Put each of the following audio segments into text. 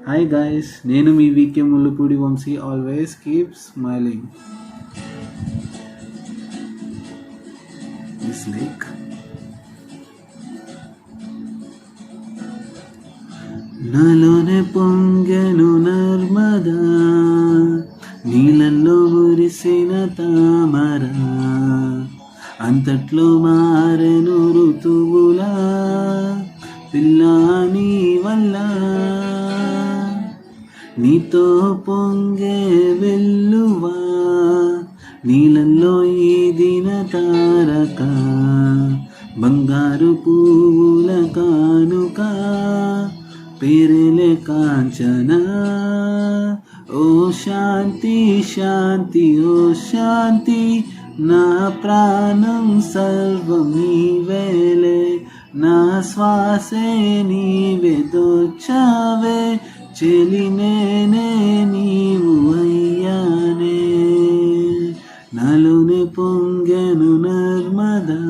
Hi guys, నేను మీ VK Mullapudi Vamsi. Always keep smiling. This lake నాలోనే పొంగెను నర్మదా, నీళ్ళల్లో మురిసిన తామర, అంతట్లో మారెను ఋతువులా పిల్లా నీ వల్ల. నీతో పొంగే వెల్లువా, నీళ్ళల్లో ఈదిన తారక, బంగారు పువ్వుల కానుక, పేరెలే కాంచన. ఓ శాంతి శాంతి ఓ శాంతి, నా ప్రాణం సర్వం నీవేలే, నా శ్వాసే నీవే దోచావే, చెలినేనే నీవు అయ్యానే. నాలోనే పొంగెను నర్మదా,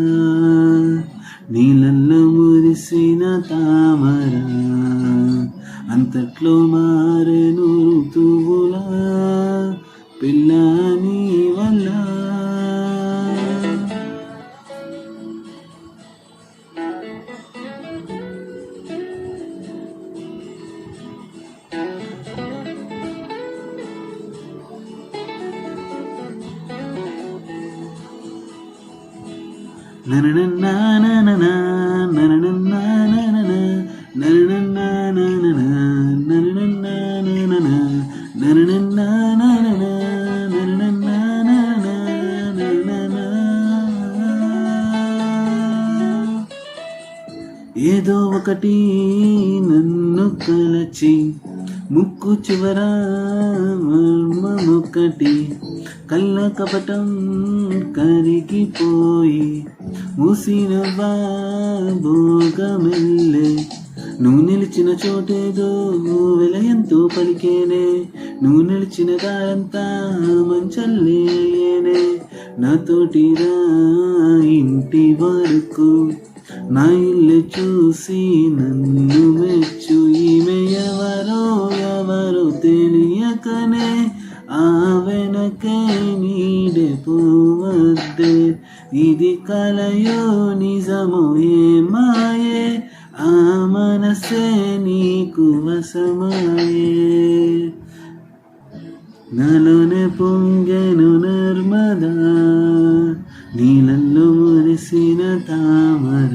నీళ్ళల్లో మురిసిన తామర, అంతట్లో మారెను ఋతువులా పిల్లా నీ వల్ల. ఏదో ఒకటి నన్ను కలచి, ముక్కు చివర మర్మమొకటి, కళ్ళ కపటం కరిగిపోయి మూసిన భోగమెల్లే. నువ్వు నిలిచిన చోటేదో వెలయంతో పలికేనే, నువ్వు నిలిచిన దారంతా మంచల్లేనే. నాతోటి రా ఇంటి వరకు, నా ఇల్లు చూసి నన్ను మెచ్చు. ఈమె ఎవరో ఎవరో తెలియకనే, ఆ వెనకే నీడే పోవద్దే. ఇది కలయో నిజమో ఏ మాయే, ఆ మనసే నీకు వశమాయే. నాలోనే పొంగెను నర్మదా, నీళ్ళల్లో మురిసిన తామర,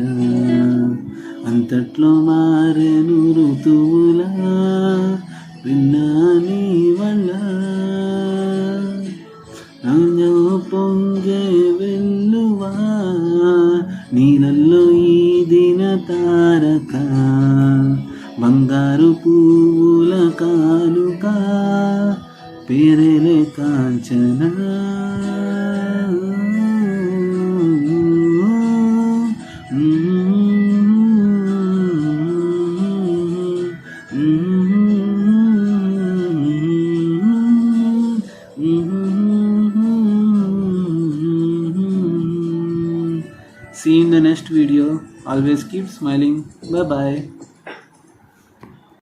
అంతట్లో మారెను ఋతువులా పిల్లా నీ వల్ల. నాలో పొంగే వెల్లువా, నీళ్ళల్లో ఈదిన తారక, బంగారు పువ్వుల కానుక, పేరెలే Kanchana. See you in the next video. Always keep smiling. Bye bye.